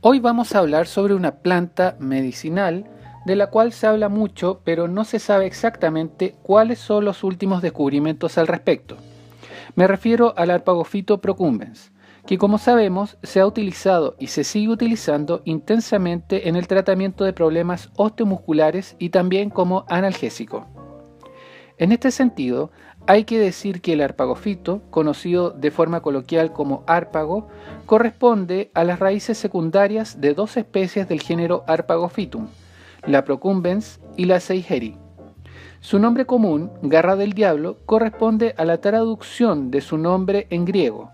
Hoy vamos a hablar sobre una planta medicinal de la cual se habla mucho, pero no se sabe exactamente cuáles son los últimos descubrimientos al respecto. Me refiero al Arpagophyto procumbens, que como sabemos se ha utilizado y se sigue utilizando intensamente en el tratamiento de problemas osteomusculares y también como analgésico. En este sentido, hay que decir que el arpagofito, conocido de forma coloquial como árpago, corresponde a las raíces secundarias de dos especies del género Arpagophytum, la procumbens y la seigeri. Su nombre común, garra del diablo, corresponde a la traducción de su nombre en griego,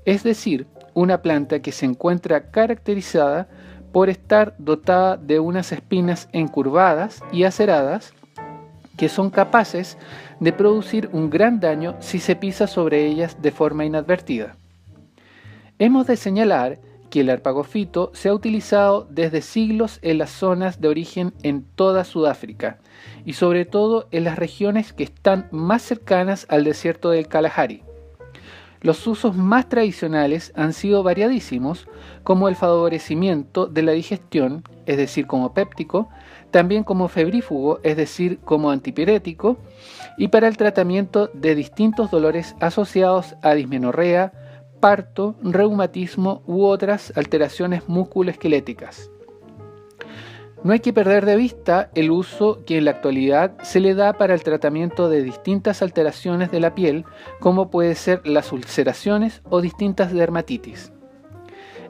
es decir, una planta que se encuentra caracterizada por estar dotada de unas espinas encurvadas y aceradas que son capaces de producir un gran daño si se pisa sobre ellas de forma inadvertida. Hemos de señalar que el arpagofito se ha utilizado desde siglos en las zonas de origen en toda Sudáfrica y sobre todo en las regiones que están más cercanas al desierto del Kalahari. Los usos más tradicionales han sido variadísimos, como el favorecimiento de la digestión, es decir, como péptico, también como febrífugo, es decir, como antipirético, y para el tratamiento de distintos dolores asociados a dismenorrea, parto, reumatismo u otras alteraciones musculoesqueléticas. No hay que perder de vista el uso que en la actualidad se le da para el tratamiento de distintas alteraciones de la piel, como puede ser las ulceraciones o distintas dermatitis.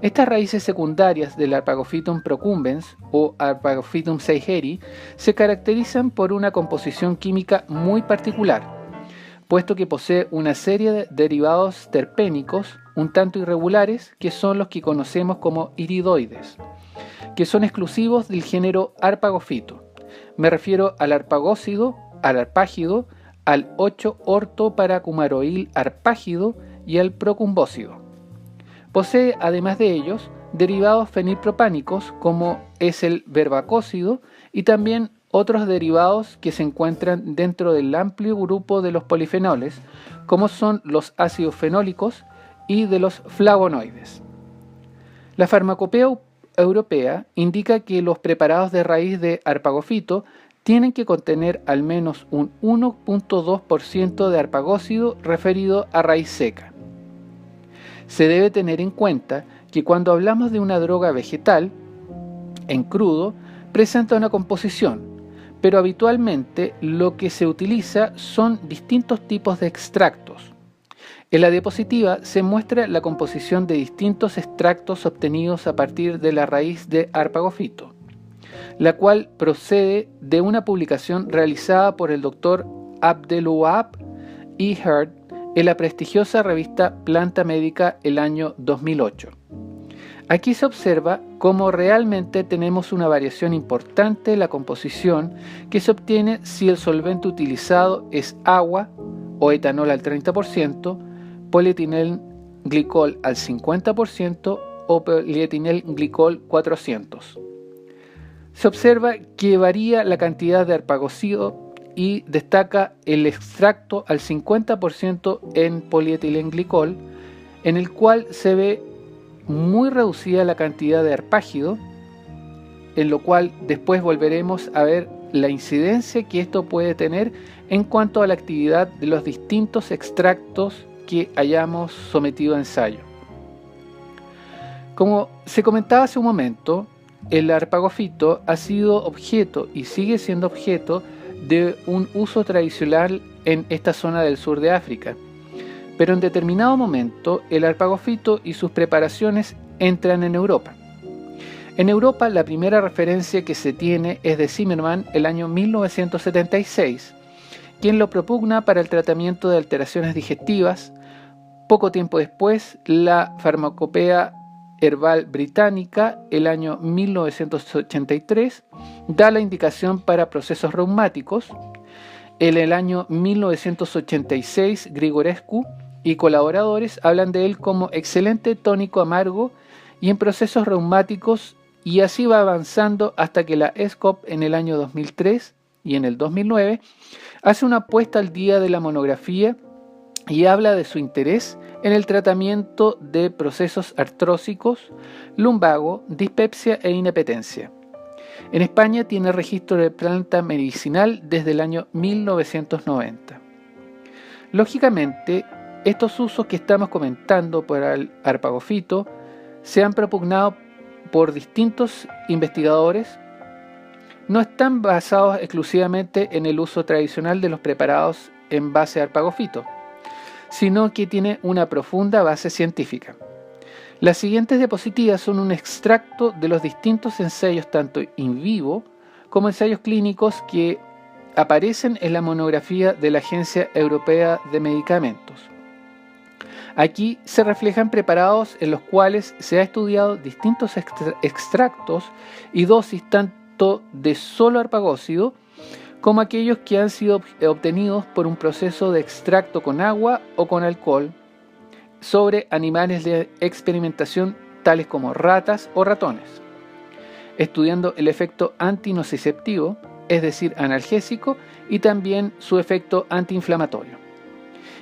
Estas raíces secundarias del Arpagophytum procumbens o Arpagophytum seigeri se caracterizan por una composición química muy particular, puesto que posee una serie de derivados terpénicos un tanto irregulares que son los que conocemos como iridoides, que son exclusivos del género Arpagophyto. Me refiero al arpagócido, al arpágido, al 8-ortoparacumaroil arpágido y al procumbócido. Posee, además de ellos, derivados fenilpropánicos como es el verbacócido y también otros derivados que se encuentran dentro del amplio grupo de los polifenoles, como son los ácidos fenólicos y de los flavonoides. La farmacopea europea indica que los preparados de raíz de arpagofito tienen que contener al menos un 1.2% de arpagócido referido a raíz seca. Se debe tener en cuenta que cuando hablamos de una droga vegetal, en crudo, presenta una composición, pero habitualmente lo que se utiliza son distintos tipos de extractos. En la diapositiva se muestra la composición de distintos extractos obtenidos a partir de la raíz de arpagofito, la cual procede de una publicación realizada por el Dr. Abdelwahab E. Heard en la prestigiosa revista Planta Médica el año 2008. Aquí se observa cómo realmente tenemos una variación importante en la composición que se obtiene si el solvente utilizado es agua o etanol al 30%, polietilenglicol al 50% o polietilenglicol 400. Se observa que varía la cantidad de arpagócido y destaca el extracto al 50% en polietilenglicol, en el cual se ve muy reducida la cantidad de arpágido, en lo cual después volveremos a ver la incidencia que esto puede tener en cuanto a la actividad de los distintos extractos que hayamos sometido a ensayo. Como se comentaba hace un momento, el arpagofito ha sido objeto y sigue siendo objeto de un uso tradicional en esta zona del sur de África, pero en determinado momento el arpagofito y sus preparaciones entran en Europa. En Europa la primera referencia que se tiene es de Zimmermann el año 1976, quien lo propugna para el tratamiento de alteraciones digestivas. Poco tiempo después, la Farmacopea Herbal Británica, el año 1983, da la indicación para procesos reumáticos. En el año 1986, Grigorescu y colaboradores hablan de él como excelente tónico amargo y en procesos reumáticos, y así va avanzando hasta que la ESCOP en el año 2003 y en el 2009 hace una puesta al día de la monografía y habla de su interés en el tratamiento de procesos artrósicos, lumbago, dispepsia e inapetencia. En España tiene registro de planta medicinal desde el año 1990. Lógicamente, estos usos que estamos comentando para el arpagofito se han propugnado por distintos investigadores. No están basados exclusivamente en el uso tradicional de los preparados en base a arpagofito, sino que tiene una profunda base científica. Las siguientes diapositivas son un extracto de los distintos ensayos tanto in vivo como ensayos clínicos que aparecen en la monografía de la Agencia Europea de Medicamentos. Aquí se reflejan preparados en los cuales se ha estudiado distintos extractos y dosis tanto de solo arpagócido como aquellos que han sido obtenidos por un proceso de extracto con agua o con alcohol sobre animales de experimentación tales como ratas o ratones, estudiando el efecto antinociceptivo, es decir, analgésico, y también su efecto antiinflamatorio.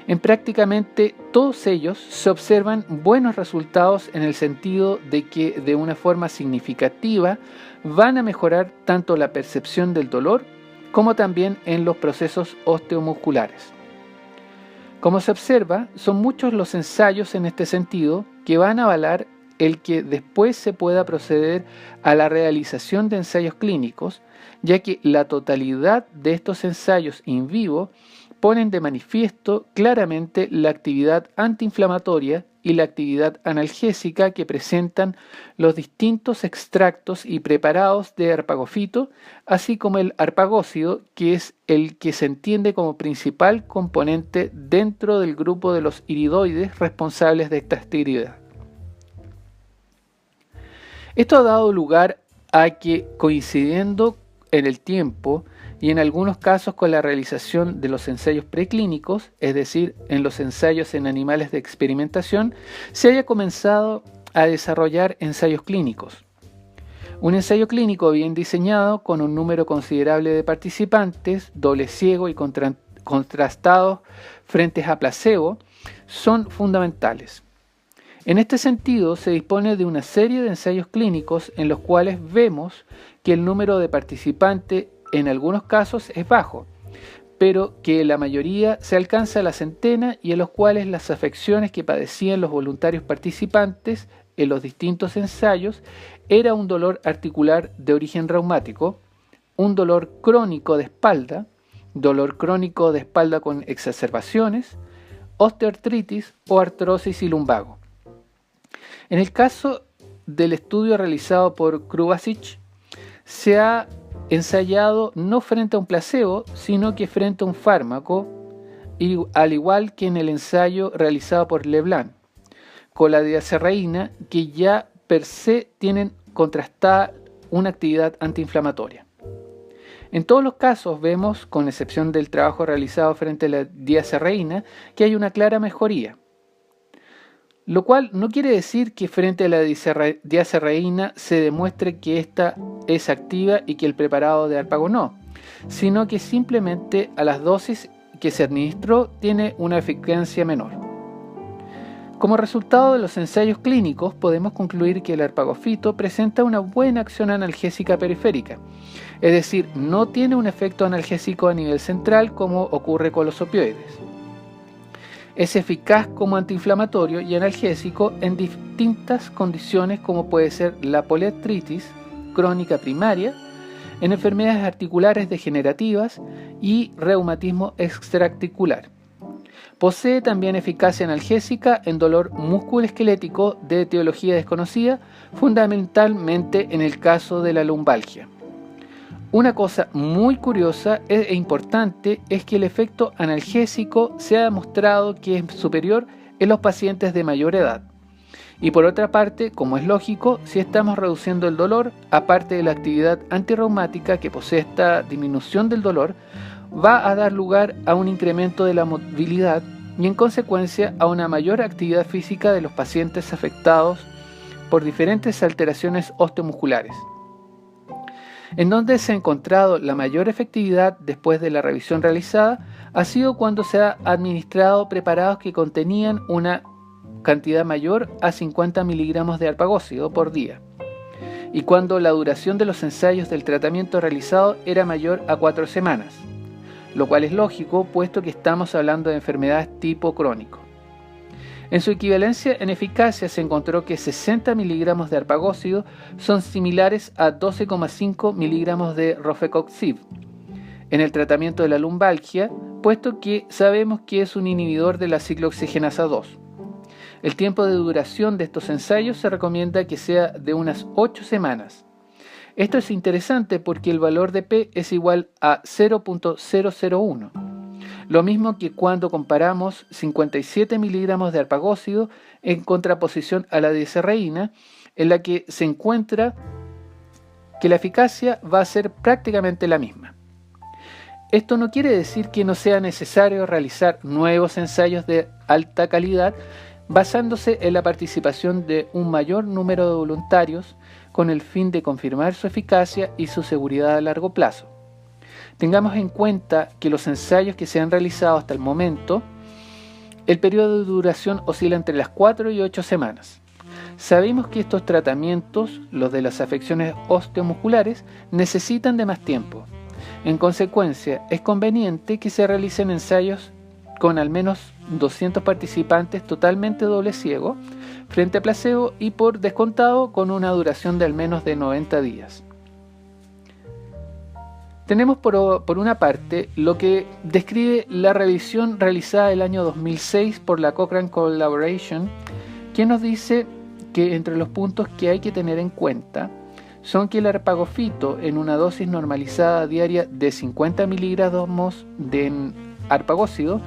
En prácticamente todos ellos se observan buenos resultados en el sentido de que de una forma significativa van a mejorar tanto la percepción del dolor como también en los procesos osteomusculares. Como se observa, son muchos los ensayos en este sentido que van a avalar el que después se pueda proceder a la realización de ensayos clínicos, ya que la totalidad de estos ensayos in vivo ponen de manifiesto claramente la actividad antiinflamatoria y la actividad analgésica que presentan los distintos extractos y preparados de arpagofito, así como el arpagócido, que es el que se entiende como principal componente dentro del grupo de los iridoides responsables de esta actividad. Esto ha dado lugar a que, coincidiendo en el tiempo y en algunos casos con la realización de los ensayos preclínicos, es decir, en los ensayos en animales de experimentación, se haya comenzado a desarrollar ensayos clínicos. Un ensayo clínico bien diseñado, con un número considerable de participantes, doble ciego y contrastados frente a placebo, son fundamentales. En este sentido, se dispone de una serie de ensayos clínicos en los cuales vemos que el número de participantes en algunos casos es bajo, pero que la mayoría se alcanza a la centena y en los cuales las afecciones que padecían los voluntarios participantes en los distintos ensayos era un dolor articular de origen reumático, un dolor crónico de espalda con exacerbaciones, osteoartritis o artrosis y lumbago. En el caso del estudio realizado por Krubasic, se ha ensayado no frente a un placebo, sino que frente a un fármaco, y al igual que en el ensayo realizado por Leblanc, con la diacerreína, que ya per se tienen contrastada una actividad antiinflamatoria. En todos los casos vemos, con excepción del trabajo realizado frente a la diacerreína, que hay una clara mejoría. Lo cual no quiere decir que frente a la diacerreína se demuestre que ésta es activa y que el preparado de Harpago no, sino que simplemente a las dosis que se administró tiene una eficacia menor. Como resultado de los ensayos clínicos podemos concluir que el arpagofito presenta una buena acción analgésica periférica, es decir, no tiene un efecto analgésico a nivel central como ocurre con los opioides. Es eficaz como antiinflamatorio y analgésico en distintas condiciones como puede ser la poliartritis crónica primaria, en enfermedades articulares degenerativas y reumatismo extraarticular. Posee también eficacia analgésica en dolor musculoesquelético de etiología desconocida, fundamentalmente en el caso de la lumbalgia. Una cosa muy curiosa e importante es que el efecto analgésico se ha demostrado que es superior en los pacientes de mayor edad. Y por otra parte, como es lógico, si estamos reduciendo el dolor, aparte de la actividad antirreumática que posee esta disminución del dolor, va a dar lugar a un incremento de la movilidad y en consecuencia a una mayor actividad física de los pacientes afectados por diferentes alteraciones osteomusculares. En donde se ha encontrado la mayor efectividad después de la revisión realizada ha sido cuando se ha administrado preparados que contenían una cantidad mayor a 50 miligramos de arpagócido por día, y cuando la duración de los ensayos del tratamiento realizado era mayor a 4 semanas, lo cual es lógico puesto que estamos hablando de enfermedades tipo crónico. En su equivalencia en eficacia se encontró que 60 miligramos de arpagócido son similares a 12,5 miligramos de rofecoxib en el tratamiento de la lumbalgia, puesto que sabemos que es un inhibidor de la ciclooxigenasa 2. El tiempo de duración de estos ensayos se recomienda que sea de unas 8 semanas. Esto es interesante porque el valor de P es igual a 0.001. Lo mismo que cuando comparamos 57 miligramos de arpagócido en contraposición a la diacerreína, en la que se encuentra que la eficacia va a ser prácticamente la misma. Esto no quiere decir que no sea necesario realizar nuevos ensayos de alta calidad basándose en la participación de un mayor número de voluntarios con el fin de confirmar su eficacia y su seguridad a largo plazo. Tengamos en cuenta que los ensayos que se han realizado hasta el momento, el periodo de duración oscila entre las 4 y 8 semanas. Sabemos que estos tratamientos, los de las afecciones osteomusculares, necesitan de más tiempo. En consecuencia, es conveniente que se realicen ensayos con al menos 200 participantes totalmente doble ciego, frente a placebo y por descontado con una duración de al menos de 90 días. Tenemos por una parte lo que describe la revisión realizada el año 2006 por la Cochrane Collaboration, que nos dice que entre los puntos que hay que tener en cuenta son que el arpagofito en una dosis normalizada diaria de 50 miligramos de arpagócido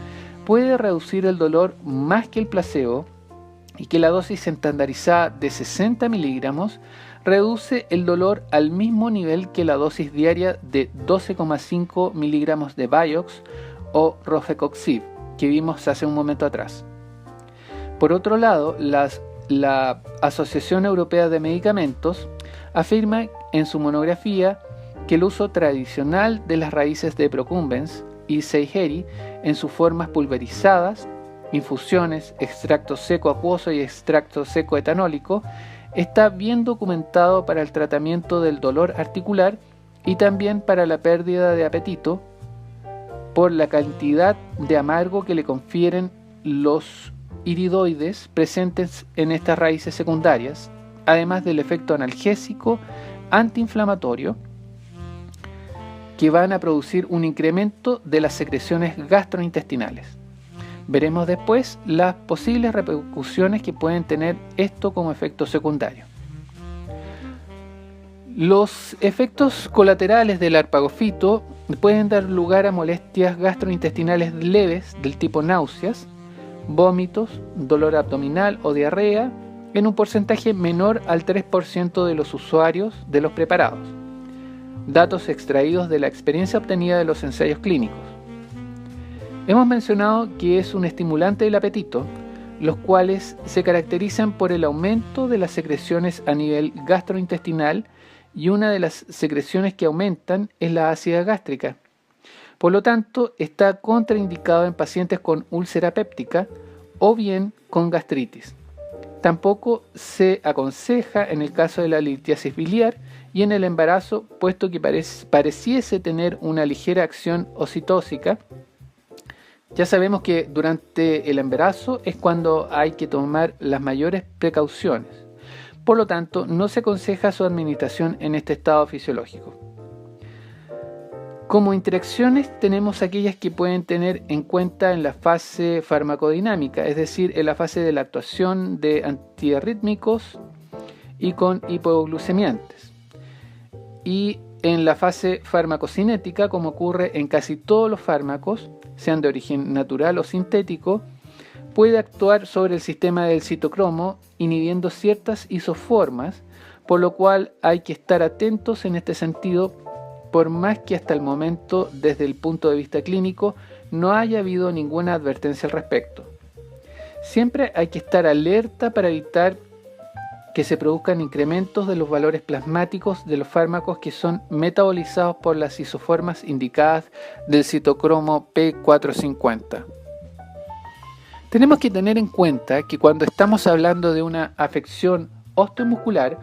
puede reducir el dolor más que el placebo y que la dosis estandarizada de 60 miligramos reduce el dolor al mismo nivel que la dosis diaria de 12,5 miligramos de Vioxx o rofecoxib que vimos hace un momento atrás. Por otro lado, la Asociación Europea de Medicamentos afirma en su monografía que el uso tradicional de las raíces de Procumbens y Seigeri en sus formas pulverizadas, infusiones, extracto seco acuoso y extracto seco etanólico está bien documentado para el tratamiento del dolor articular y también para la pérdida de apetito por la cantidad de amargo que le confieren los iridoides presentes en estas raíces secundarias, además del efecto analgésico antiinflamatorio que van a producir un incremento de las secreciones gastrointestinales. Veremos después las posibles repercusiones que pueden tener esto como efecto secundario. Los efectos colaterales del arpagofito pueden dar lugar a molestias gastrointestinales leves del tipo náuseas, vómitos, dolor abdominal o diarrea en un porcentaje menor al 3% de los usuarios de los preparados. Datos extraídos de la experiencia obtenida de los ensayos clínicos. Hemos mencionado que es un estimulante del apetito, los cuales se caracterizan por el aumento de las secreciones a nivel gastrointestinal y una de las secreciones que aumentan es la ácida gástrica. Por lo tanto, está contraindicado en pacientes con úlcera péptica o bien con gastritis. Tampoco se aconseja en el caso de la litiasis biliar y en el embarazo, puesto que pareciese tener una ligera acción oxitóxica. Ya sabemos que durante el embarazo es cuando hay que tomar las mayores precauciones. Por lo tanto, no se aconseja su administración en este estado fisiológico. Como interacciones tenemos aquellas que pueden tener en cuenta en la fase farmacodinámica, es decir, en la fase de la actuación de antiarrítmicos y con hipoglucemiantes. Y en la fase farmacocinética, como ocurre en casi todos los fármacos, sean de origen natural o sintético, puede actuar sobre el sistema del citocromo inhibiendo ciertas isoformas, por lo cual hay que estar atentos en este sentido, por más que hasta el momento, desde el punto de vista clínico, no haya habido ninguna advertencia al respecto. Siempre hay que estar alerta para evitar que se produzcan incrementos de los valores plasmáticos de los fármacos que son metabolizados por las isoformas indicadas del citocromo P450. Tenemos que tener en cuenta que cuando estamos hablando de una afección osteomuscular,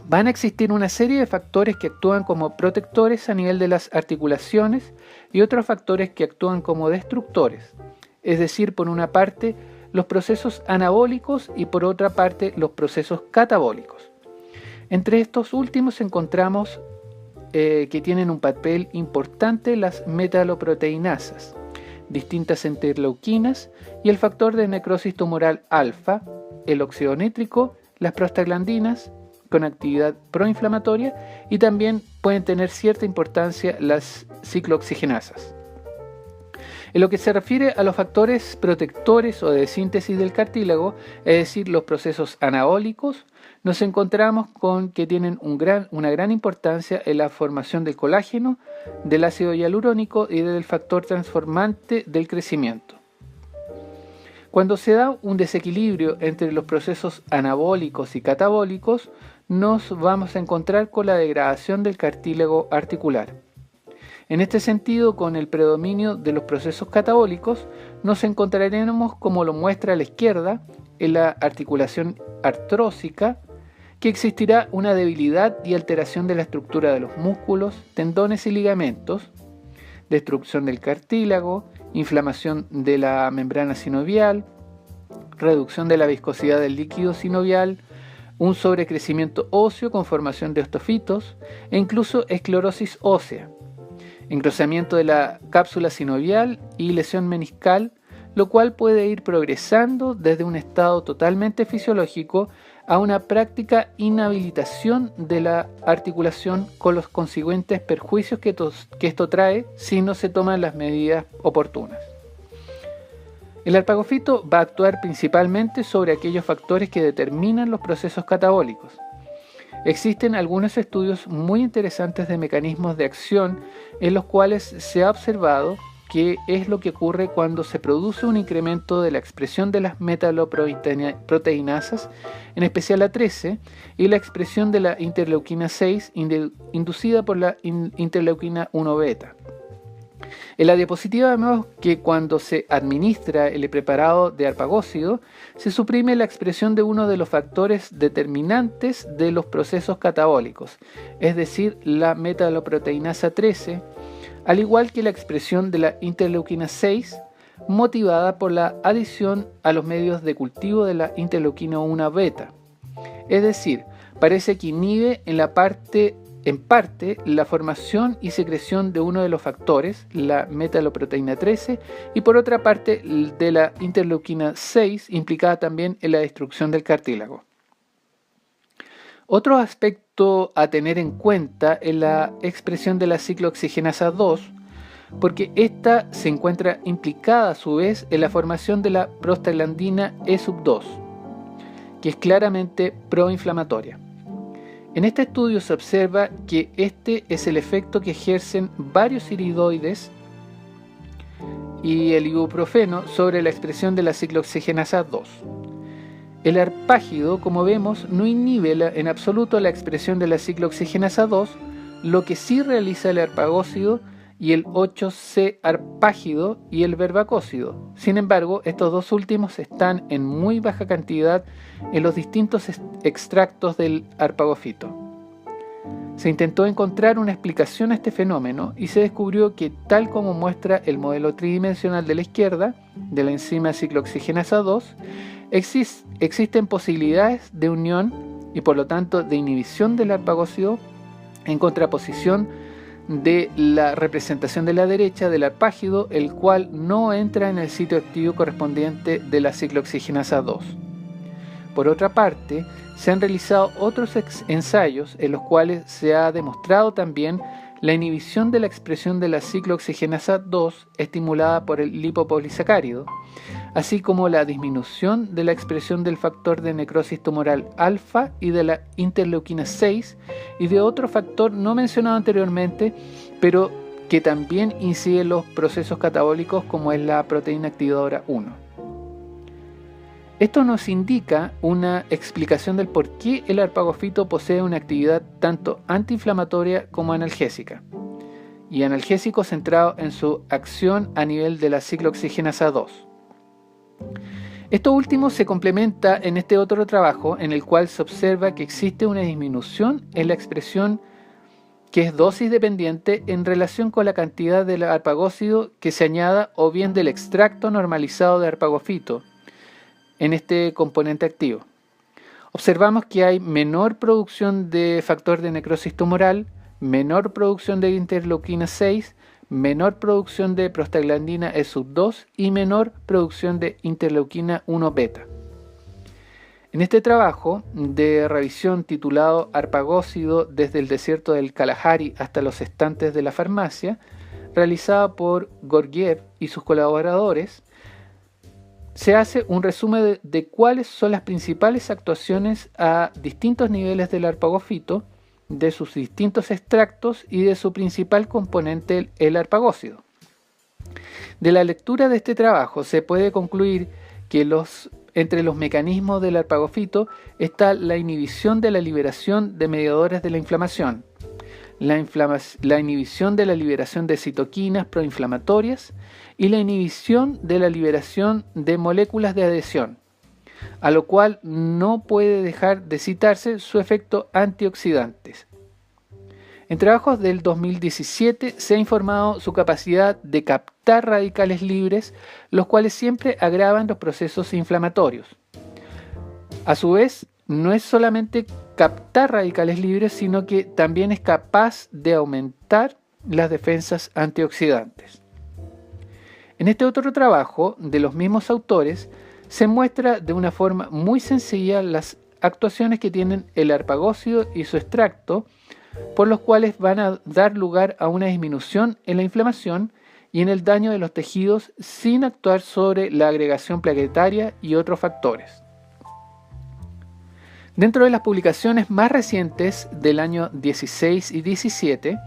van a existir una serie de factores que actúan como protectores a nivel de las articulaciones y otros factores que actúan como destructores, es decir, por una parte los procesos anabólicos y por otra parte los procesos catabólicos. Entre estos últimos encontramos que tienen un papel importante las metaloproteinasas, distintas interleuquinas y el factor de necrosis tumoral alfa, el óxido nítrico, las prostaglandinas con actividad proinflamatoria y también pueden tener cierta importancia las ciclooxigenasas. En lo que se refiere a los factores protectores o de síntesis del cartílago, es decir, los procesos anabólicos, nos encontramos con que tienen una gran importancia en la formación del colágeno, del ácido hialurónico y del factor transformante del crecimiento. Cuando se da un desequilibrio entre los procesos anabólicos y catabólicos, nos vamos a encontrar con la degradación del cartílago articular. En este sentido, con el predominio de los procesos catabólicos, nos encontraremos, como lo muestra a la izquierda, en la articulación artrósica, que existirá una debilidad y alteración de la estructura de los músculos, tendones y ligamentos, destrucción del cartílago, inflamación de la membrana sinovial, reducción de la viscosidad del líquido sinovial, un sobrecrecimiento óseo con formación de osteofitos e incluso esclerosis ósea, engrosamiento de la cápsula sinovial y lesión meniscal, lo cual puede ir progresando desde un estado totalmente fisiológico a una práctica inhabilitación de la articulación con los consiguientes perjuicios que esto trae si no se toman las medidas oportunas. El arpagofito va a actuar principalmente sobre aquellos factores que determinan los procesos catabólicos. Existen algunos estudios muy interesantes de mecanismos de acción en los cuales se ha observado qué es lo que ocurre cuando se produce un incremento de la expresión de las metaloproteinasas, en especial la 13, y la expresión de la interleuquina 6 inducida por la interleuquina 1 beta. En la diapositiva vemos que cuando se administra el preparado de arpagócido, se suprime la expresión de uno de los factores determinantes de los procesos catabólicos, es decir, la metaloproteinasa 13, al igual que la expresión de la interleuquina 6, motivada por la adición a los medios de cultivo de la interleuquina 1 beta. Es decir, parece que inhibe en parte la formación y secreción de uno de los factores, la metaloproteína 13, y por otra parte de la interleuquina 6, implicada también en la destrucción del cartílago. Otro aspecto a tener en cuenta es la expresión de la ciclooxigenasa 2, porque esta se encuentra implicada a su vez en la formación de la prostaglandina E2, que es claramente proinflamatoria. En este estudio se observa que este es el efecto que ejercen varios iridoides y el ibuprofeno sobre la expresión de la ciclooxigenasa 2. El arpágido, como vemos, no inhibe en absoluto la expresión de la ciclooxigenasa 2, lo que sí realiza el arpagócido y el 8C-arpágido y el verbacócido. Sin embargo, estos dos últimos están en muy baja cantidad en los distintos extractos del arpagofito. Se intentó encontrar una explicación a este fenómeno y se descubrió que, tal como muestra el modelo tridimensional de la izquierda de la enzima ciclooxigenasa 2, existen posibilidades de unión y por lo tanto de inhibición del arpagócido en contraposición de la representación de la derecha del arpágido, el cual no entra en el sitio activo correspondiente de la ciclooxigenasa 2. Por otra parte, se han realizado otros ensayos en los cuales se ha demostrado también la inhibición de la expresión de la ciclooxigenasa 2 estimulada por el lipopolisacárido, así como la disminución de la expresión del factor de necrosis tumoral alfa y de la interleuquina 6 y de otro factor no mencionado anteriormente, pero que también incide en los procesos catabólicos como es la proteína activadora 1. Esto nos indica una explicación del por qué el arpagofito posee una actividad tanto antiinflamatoria como analgésica, y analgésico centrado en su acción a nivel de la ciclooxigenasa 2. Esto último se complementa en este otro trabajo en el cual se observa que existe una disminución en la expresión que es dosis dependiente en relación con la cantidad del arpagócido que se añada o bien del extracto normalizado de arpagofito en este componente activo. Observamos que hay menor producción de factor de necrosis tumoral, menor producción de interleuquina 6, menor producción de prostaglandina E2 y menor producción de interleuquina 1 beta. En este trabajo de revisión titulado Arpagócido desde el desierto del Kalahari hasta los estantes de la farmacia, realizado por Gorgiev y sus colaboradores, se hace un resumen de cuáles son las principales actuaciones a distintos niveles del arpagofito, de sus distintos extractos y de su principal componente, el arpagócido. De la lectura de este trabajo se puede concluir que entre los mecanismos del arpagofito está la inhibición de la liberación de mediadores de la inflamación, la inhibición de la liberación de citoquinas proinflamatorias y la inhibición de la liberación de moléculas de adhesión, a lo cual no puede dejar de citarse su efecto antioxidantes. En trabajos del 2017 se ha informado su capacidad de captar radicales libres, los cuales siempre agravan los procesos inflamatorios. A su vez, no es solamente captar radicales libres, sino que también es capaz de aumentar las defensas antioxidantes. En este otro trabajo, de los mismos autores, se muestra de una forma muy sencilla las actuaciones que tienen el arpagócido y su extracto, por los cuales van a dar lugar a una disminución en la inflamación y en el daño de los tejidos sin actuar sobre la agregación plaquetaria y otros factores. Dentro de las publicaciones más recientes del año 16 y 17,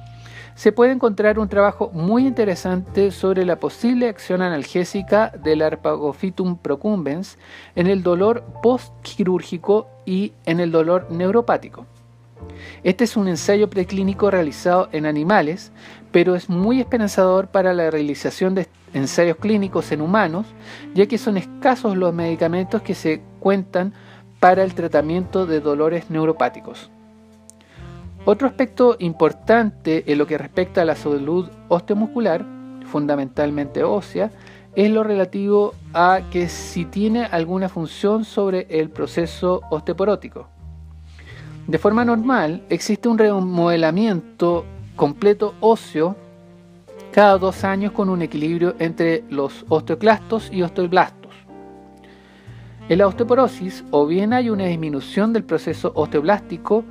se puede encontrar un trabajo muy interesante sobre la posible acción analgésica del Arpagophytum procumbens en el dolor postquirúrgico y en el dolor neuropático. Este es un ensayo preclínico realizado en animales, pero es muy esperanzador para la realización de ensayos clínicos en humanos, ya que son escasos los medicamentos que se cuentan para el tratamiento de dolores neuropáticos. Otro aspecto importante en lo que respecta a la salud osteomuscular, fundamentalmente ósea, es lo relativo a que si tiene alguna función sobre el proceso osteoporótico. De forma normal, existe un remodelamiento completo óseo cada 2 años con un equilibrio entre los osteoclastos y osteoblastos. En la osteoporosis, o bien hay una disminución del proceso osteoblástico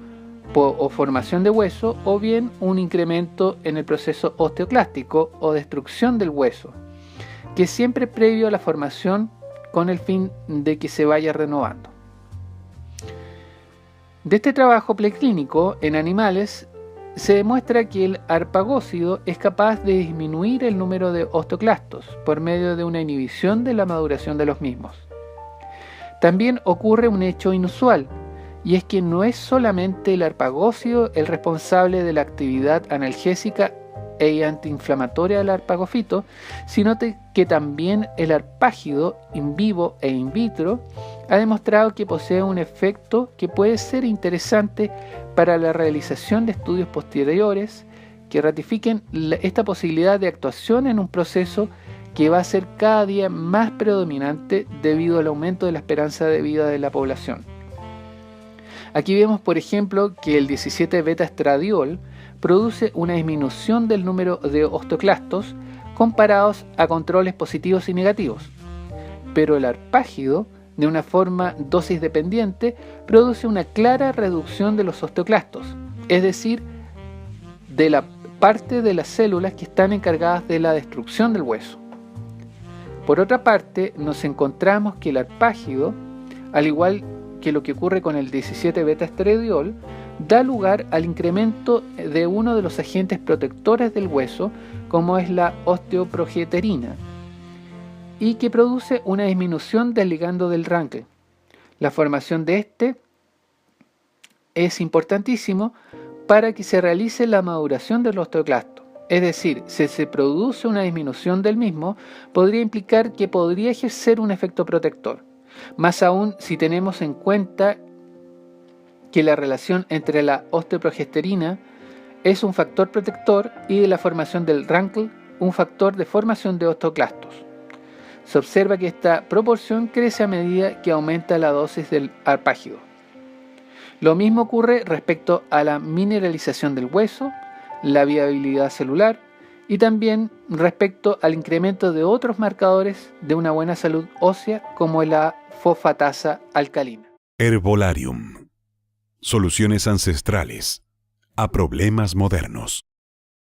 o formación de hueso, o bien un incremento en el proceso osteoclástico o destrucción del hueso, que es siempre previo a la formación con el fin de que se vaya renovando. De este trabajo preclínico en animales se demuestra que el arpagócido es capaz de disminuir el número de osteoclastos por medio de una inhibición de la maduración de los mismos. También ocurre un hecho inusual, y es que no es solamente el arpagócido el responsable de la actividad analgésica e antiinflamatoria del arpagofito, sino que también el arpágido in vivo e in vitro ha demostrado que posee un efecto que puede ser interesante para la realización de estudios posteriores que ratifiquen esta posibilidad de actuación en un proceso que va a ser cada día más predominante debido al aumento de la esperanza de vida de la población. Aquí vemos, por ejemplo, que el 17-beta-estradiol produce una disminución del número de osteoclastos comparados a controles positivos y negativos, pero el arpágido, de una forma dosis dependiente, produce una clara reducción de los osteoclastos, es decir, de la parte de las células que están encargadas de la destrucción del hueso. Por otra parte, nos encontramos que el arpágido, al igual que lo que ocurre con el 17-beta-estradiol, da lugar al incremento de uno de los agentes protectores del hueso, como es la osteoprogesterina, y que produce una disminución del ligando del Rankel. La formación de este es importantísimo para que se realice la maduración del osteoclasto, Es decir, si se produce una disminución del mismo, podría implicar que podría ejercer un efecto protector. Más aún si tenemos en cuenta que la relación entre la osteoprogesterina es un factor protector y de la formación del rankle un factor de formación de osteoclastos. Se observa que esta proporción crece a medida que aumenta la dosis del harpágido. Lo mismo ocurre respecto a la mineralización del hueso, la viabilidad celular y también respecto al incremento de otros marcadores de una buena salud ósea como la fosfatasa alcalina. Herbolarium. Soluciones ancestrales a problemas modernos.